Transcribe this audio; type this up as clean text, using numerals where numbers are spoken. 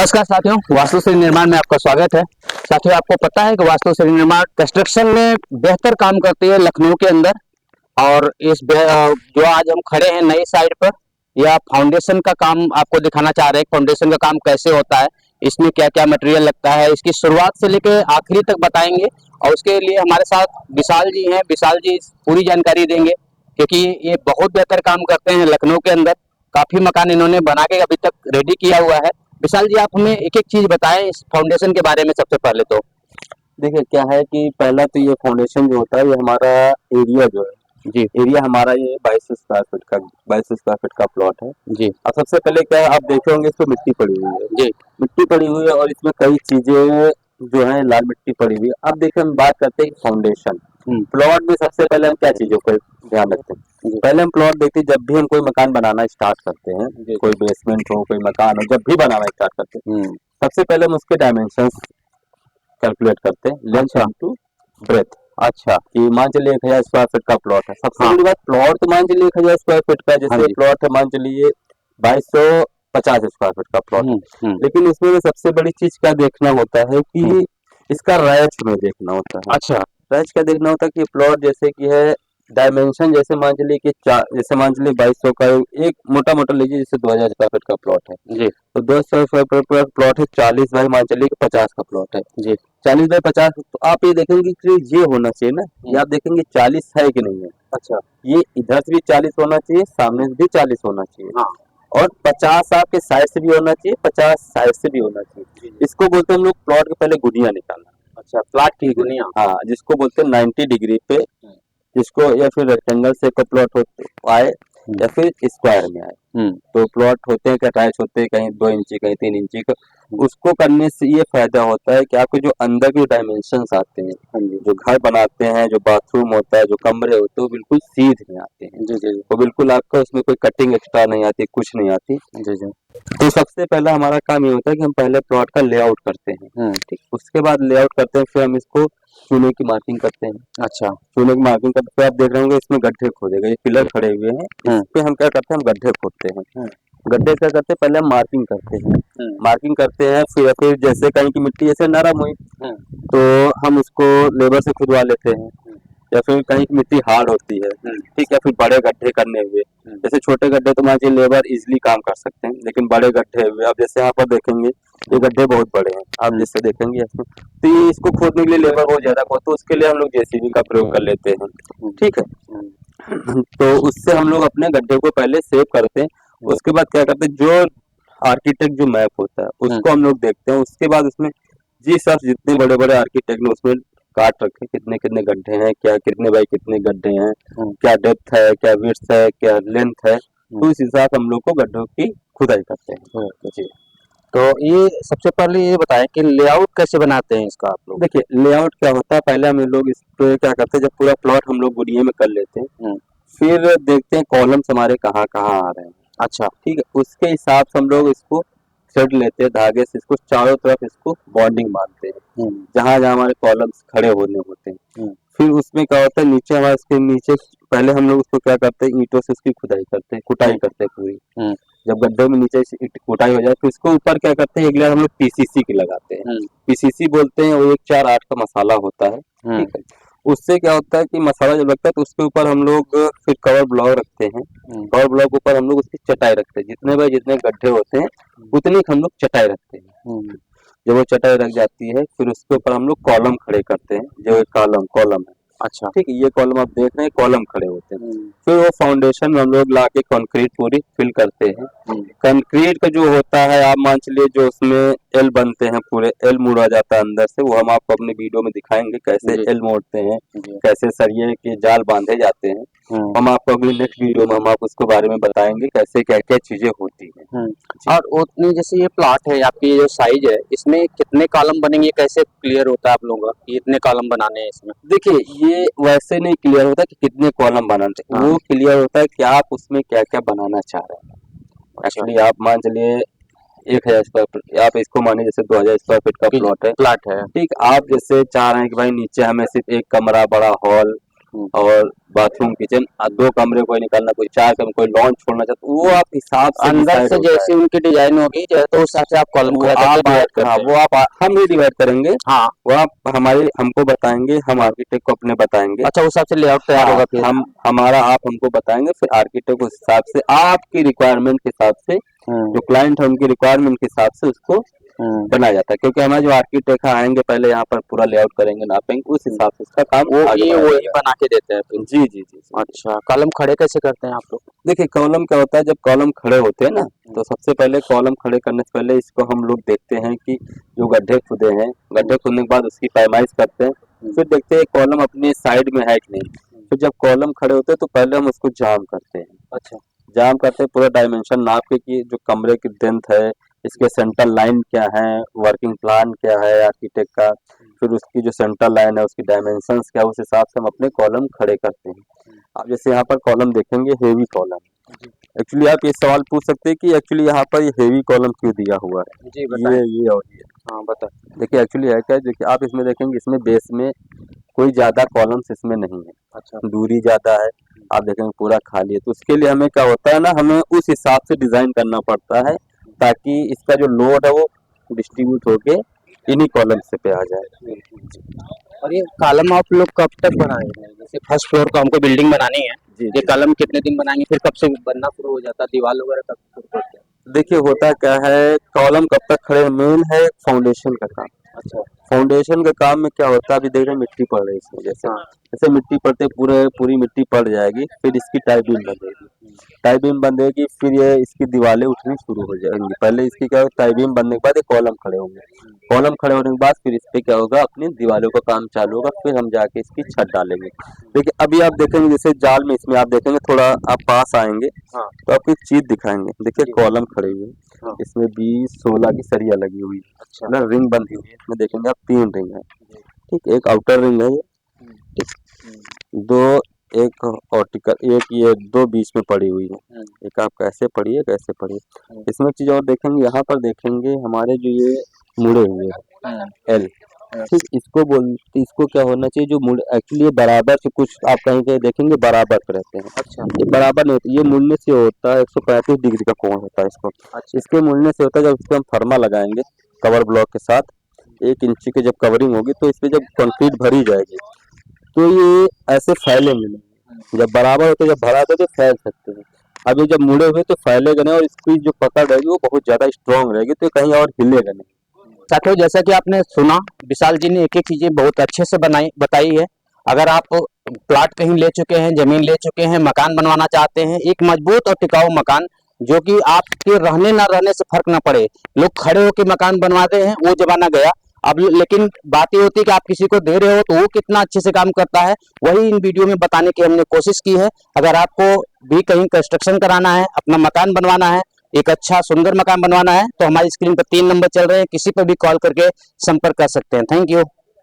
नमस्कार साथियों, वास्तु श्री निर्माण में आपका स्वागत है। साथियों, आपको पता है कि वास्तु श्री निर्माण कंस्ट्रक्शन में बेहतर काम करती है लखनऊ के अंदर। और जो आज हम खड़े हैं नई साइड पर, यह फाउंडेशन का काम आपको दिखाना चाह रहे हैं। फाउंडेशन का काम कैसे होता है, इसमें क्या क्या मटेरियल लगता है, इसकी शुरुआत से लेकर आखिरी तक बताएंगे। और उसके लिए हमारे साथ विशाल जी हैं। विशाल जी पूरी जानकारी देंगे, क्योंकि ये बहुत बेहतर काम करते हैं लखनऊ के अंदर। काफी मकान इन्होंने बना के अभी तक रेडी किया हुआ है। विशाल जी, आप हमें एक एक चीज बताएं इस फाउंडेशन के बारे में। सबसे पहले तो देखिए क्या है कि पहला तो ये फाउंडेशन जो होता है, ये हमारा एरिया जो है जी एरिया हमारा ये 22 स्क्वायर फीट का प्लॉट है जी अब सबसे पहले क्या है, आप देखे होंगे इसमें मिट्टी पड़ी हुई है। जी मिट्टी पड़ी हुई है और इसमें कई चीजें जो है लाल मिट्टी पड़ी हुई है। अब देखिए हम बात करते हैं फाउंडेशन। प्लॉट में सबसे पहले हम क्या चीजों को ध्यान रखते हैं, पहले हम प्लॉट देखते हैं। जब भी हम कोई मकान बनाना स्टार्ट करते हैं, कोई बेसमेंट हो कोई मकान हो, जब भी बनाना स्टार्ट करते हैं सबसे पहले हम उसके डायमेंशंस कैलकुलेट करते हैं, लेंथ इंटू ब्रेथ। अच्छा, कि मान चलिए 1000 स्क्वायर फीट का प्लॉट है। सबसे बड़ी बात, प्लॉट तो मान चलिए 1000 स्क्वायर फीट का, जैसे प्लॉट है मान चलिए 2250 स्क्वायर फीट का प्लॉट। लेकिन इसमें सबसे बड़ी चीज क्या देखना होता है कि इसका रैच में देखना होता है। अच्छा, रैच क्या देखना होता है कि प्लॉट जैसे कि है डायमेंशन, जैसे मान चलिए कि जैसे मान चलिए 2200 का एक मोटा मोटा लीजिए, जैसे 2000 स्क्वायर फीट का प्लॉट है जी तो 200 स्क्वायर फीट का प्लॉट है, 40 बाई मान चलिए कि 50 का प्लॉट है जी 40 बाई 50। तो आप ये देखेंगे कि ये होना चाहिए ना, ये आप देखेंगे 40 है कि नहीं है। अच्छा, ये इधर से भी 40 होना चाहिए, सामने से भी 40 होना चाहिए। हाँ और 50 आपके साइड से भी होना चाहिए, 50 साइड से भी होना चाहिए। इसको बोलते हैं हम लोग प्लॉट के पहले गुनिया निकालना। अच्छा, प्लाट की गुनिया। हाँ, जिसको बोलते हैं 90 डिग्री पे, जिसको या फिर रेक्टेंगल शेप का प्लॉट आए या फिर स्क्वायर में आए। तो प्लॉट होते हैं, अटैच होते हैं, कहीं 2 इंची कहीं 3 इंची का। उसको करने से ये फायदा होता है कि आपके जो अंदर के डायमेंशंस आते हैं, जो घर बनाते हैं, जो बाथरूम होता है, जो कमरे होते हैं, वो बिल्कुल सीधे में आते हैं। जी जी तो बिल्कुल आपका उसमें कोई कटिंग एक्स्ट्रा नहीं आती, कुछ नहीं आती। जी जी तो सबसे पहला हमारा काम ये होता है कि हम पहले प्लॉट का लेआउट करते हैं। ठीक, उसके बाद लेआउट करते हैं, फिर हम इसको चूने की मार्किंग करते हैं। अच्छा, चूने की मार्किंग करते हुए आप देख रहे होंगे इसमें गड्ढे खोदेगा, ये पिलर खड़े हुए हैं, इस पे हम क्या करते हैं, हम गड्ढे खोदते हैं। गड्ढे क्या करते हैं, पहले हम मार्किंग करते हैं। मार्किंग करते हैं, फिर जैसे कहीं की मिट्टी जैसे नरम हुई तो हम उसको लेबर से खुदवा लेते हैं, या फिर कहीं की मिट्टी हार्ड होती है। ठीक है, फिर बड़े गड्ढे करने हुए, जैसे छोटे गड्ढे तो मान लीजिए लेबर इजिली काम कर सकते हैं, लेकिन बड़े गड्ढे हुए, अब जैसे यहाँ पर देखेंगे ये गड्ढे बहुत बड़े हैं, आप जैसे देखेंगे ऐसे, तो ये इसको खोदने के लिए लेबर बहुत ज्यादा को, तो उसके लिए हम लोग जेसीबी का प्रयोग कर लेते हैं। ठीक है, तो उससे हम लोग अपने गड्ढे को पहले सेव करते हैं। उसके बाद क्या करते हैं, जो आर्किटेक्ट जो मैप होता है उसको हम लोग देखते हैं। उसके बाद उसमें जी सर, जितने बड़े बड़े आर्किटेक्ट ने उसमें काट रखे, कितने कितने गड्ढे हैं, क्या कितने बाई कितने गड्ढे हैं, क्या डेप्थ है, क्या विड्थ है, क्या लेंथ है, तो इस हिसाब से हम लोग को गड्ढों की खुदाई करते हैं। जी, तो ये सबसे पहले ये बताएं कि लेआउट कैसे बनाते हैं इसका आप लोग। देखिए लेआउट क्या होता है, पहले हम लोग इस पे क्या करते हैं, जब पूरा प्लॉट हम लोग गुनिये में कर लेते हैं, फिर देखते हैं कॉलम्स हमारे कहाँ कहाँ आ रहे हैं। अच्छा, ठीक है, उसके हिसाब से हम लोग इसको थ्रेड लेते हैं, धागे से इसको चारों तरफ इसको बॉन्डिंग बांधते हैं, जहाँ जहाँ हमारे कॉलम्स खड़े होने होते हैं। फिर उसमें क्या होता है, नीचे हमारे इसके नीचे पहले हम लोग उसको क्या करते हैं, ईंटों से उसकी खुदाई करते हैं, कुटाई करते हैं पूरी। जब गड्ढे में नीचे से कुटाई हो जाए, फिर इसको ऊपर क्या करते हैं, एक लेयर हम लोग पीसीसी की लगाते हैं। पीसीसी बोलते हैं, वो 148 का मसाला होता है। ठीक है, उससे क्या होता है कि मसाला जब लगता है तो उसके ऊपर हम लोग फिर कवर ब्लॉक रखते हैं। कवर ब्लॉक ऊपर हम लोग उसकी चटाई रखते हैं, जितने बाय जितने गड्ढे होते हैं उतनी हम लोग चटाई रखते हैं। जब वो चटाई रख जाती है, फिर उसके ऊपर हम लोग कॉलम खड़े करते हैं, जो कॉलम है। अच्छा, ठीक है, ये कॉलम आप देख रहे हैं, कॉलम खड़े होते हैं। फिर वो फाउंडेशन में हम लोग ला के कंक्रीट पूरी फिल करते हैं। कंक्रीट का जो होता है, आप मान चलिए जो उसमें एल बनते हैं, पूरे एल मोड़ा जाता है अंदर से, वो हम आपको अपने वीडियो में दिखाएंगे कैसे एल मोड़ते हैं, कैसे सरिये के जाल बांधे जाते हैं। हम आपको अगले नेक्स्ट वीडियो में हम आप उसके बारे में बताएंगे कैसे क्या क्या चीजें होती हैं। और उतनी जैसे ये प्लॉट है आपकी, जो साइज है, इसमें कितने कॉलम बनेंगे, कैसे क्लियर होता है आप लोगों का कि इतने कॉलम बनाने हैं इसमें। देखिए ये वैसे नहीं क्लियर होता कि कितने कॉलम बनाने, वो क्लियर होता है कि आप उसमें क्या क्या बनाना चाह रहे हैं। एक्चुअली आप मान चलिए 1000 स्क्वायर फीट, आप इसको मानिए जैसे 2000 स्क्वायर फीट का प्लॉट है। प्लॉट है, ठीक, आप जैसे चाह रहे हैं कि भाई नीचे हमें सिर्फ एक कमरा, बड़ा हॉल और बाथरूम किचन, 2 कमरे कोई निकालना, कोई 4 कमरे, कोई लॉन छोड़ना चाहता, वो आप हिसाब से अंदर decide से होता है। जैसी उनकी डिजाइन होगी तो उस हिसाब से आप कॉलम वो खड़ा आप करके डिवाइड करते हाँ, हैं। वो आप हम ही डिवाइड करेंगे, हाँ, वो आप हमको बताएंगे, हम आर्किटेक्ट को अपने बताएंगे। अच्छा, उस हिसाब से लेआउट तैयार हाँ, होगा फिर। आप हमको बताएंगे, फिर आर्किटेक्ट उस हिसाब से आपकी रिक्वायरमेंट के हिसाब से, जो क्लाइंट है उनकी रिक्वायरमेंट के हिसाब से उसको बनाया जाता है। क्योंकि हमारे जो आर्किटेक्ट आएंगे पहले यहाँ पर पूरा लेआउट करेंगे, नापेंगे, उस हिसाब से उसका काम वो आगे ये बढ़ाया वही जाएगा। बना के देते हैं फिर। जी जी जी। अच्छा, कॉलम खड़े कैसे करते हैं आप लोग? देखिए कॉलम क्या होता है, जब कॉलम खड़े होते हैं ना, तो सबसे पहले कॉलम खड़े करने से पहले इसको हम लोग देखते हैं कि जो गड्ढे खुदे हैं, गड्ढे खुदने के बाद उसकी पैमाइश करते हैं, फिर देखते हैं कॉलम अपने साइड में है कि नहीं। फिर जब कॉलम खड़े होते हैं तो पहले हम उसको जाम करते हैं। अच्छा, जाम करते हैं, पूरा डायमेंशन नाप के कि जो कमरे की लेंथ है, इसके सेंटर लाइन क्या है, वर्किंग प्लान क्या है आर्किटेक्ट का, फिर उसकी जो सेंटर लाइन है उसकी डायमेंशंस क्या है, उस हिसाब से हम अपने कॉलम खड़े करते हैं। आप जैसे यहाँ पर कॉलम देखेंगे, हेवी कॉलम। एक्चुअली आप ये सवाल पूछ सकते हैं कि एक्चुअली यहाँ पर ये हेवी कॉलम क्यों दिया हुआ है। जी बताएं। ये और ये हाँ बता। देखिए एक्चुअली है क्या, देखिए आप इसमें देखेंगे, इसमें बेस में कोई ज्यादा कॉलम्स इसमें नहीं है, अच्छा, दूरी ज्यादा है, आप देखेंगे पूरा खाली है, तो उसके लिए हमें क्या होता है ना, हमें उस हिसाब से डिजाइन करना पड़ता है ताकि इसका जो लोड है वो डिस्ट्रीब्यूट होके इन्हीं कॉलम से पे आ जाए। और ये कॉलम आप लोग कब तक बनाएंगे? जैसे फर्स्ट फ्लोर को हमको बिल्डिंग बनानी है, जी ये जी। कॉलम कितने दिन बनाएंगे, फिर कब से बनना शुरू हो जाता है, दीवार वगैरह कब शुरू होते हैं? देखिए होता क्या है, कॉलम कब तक खड़े, मेन है फाउंडेशन का काम। अच्छा, फाउंडेशन के काम में क्या होता है, अभी देख रहे हैं मिट्टी पड़ रही है इसमें, जैसे हाँ, जैसे मिट्टी पड़ते पूरी मिट्टी पड़ जाएगी, फिर इसकी टाई बीम बंधेगी, टाई बीम बंधेगी, फिर ये इसकी दीवारें उठनी शुरू हो जाएंगी। पहले इसकी क्या होगा, टाई बीम बनने के बाद ये कॉलम खड़े होंगे, कॉलम खड़े होने के बाद फिर इस पे क्या होगा, अपनी दीवारों का काम चालू होगा, फिर हम जाके इसकी छत डालेंगे। देखिए अभी आप देखेंगे जैसे जाल में, इसमें आप देखेंगे, थोड़ा आप पास आएंगे हाँ, तो आपको एक चीज दिखाएंगे। देखिए जी। कॉलम खड़े हुए हैं, हाँ, इसमें 20-16 की सरिया लगी हुई है, अच्छा, ना रिंग बंधी हुई है, इसमें देखेंगे आप 3 रिंग है, ठीक, एक आउटर रिंग है ये, ठीक, दो एक ऑर्टिकल, एक ये 2 बीच में पड़ी हुई है, एक आप कैसे पड़ी है, कैसे पड़ी है। इसमें एक चीज और देखेंगे, यहाँ पर देखेंगे हमारे जो ये मुड़े हुए हैं एल, ठीक, इसको क्या होना चाहिए, जो मुड़ एक्चुअली ये बराबर से, कुछ आप कहीं कहीं देखेंगे बराबर पे रहते हैं, अच्छा, ये बराबर नहीं होता, ये मुड़ने से होता है 135 डिग्री का कोण होता है इसको, अच्छा, इसके मुड़ने से होता है, जब इसको हम फर्मा लगाएंगे कवर ब्लॉक के साथ, 1 इंची की जब कवरिंग होगी तो इसमें जब कंक्रीट भरी जाएगी तो ये ऐसे फैलेंगे नहीं, जब बराबर होते, जब भरा होता तो फैल सकते हैं। अब ये जब मुड़े हुए तो फैलेगा नहीं, और इसकी जो पकड़ रहेगी वो बहुत ज्यादा स्ट्रांग रहेगी, तो कहीं और हिलेगा नहीं। साथियों, जैसा कि आपने सुना, विशाल जी ने एक एक चीजें बहुत अच्छे से बताई है। अगर आप प्लाट कहीं ले चुके हैं, जमीन ले चुके हैं, मकान बनवाना चाहते हैं, एक मजबूत और टिकाऊ मकान, जो कि आपके रहने ना रहने से फर्क ना पड़े, लोग खड़े होकर मकान बनवाते हैं, वो जमाना गया। अब लेकिन बात ये होती है कि आप किसी को दे रहे हो तो वो कितना अच्छे से काम करता है, वही इन वीडियो में बताने की हमने कोशिश की है। अगर आपको भी कहीं कंस्ट्रक्शन कराना है, अपना मकान बनवाना है, एक अच्छा सुंदर मकान बनवाना है, तो हमारी स्क्रीन पर 3 नंबर चल रहे हैं, किसी पर भी कॉल करके संपर्क कर सकते हैं। Thank you.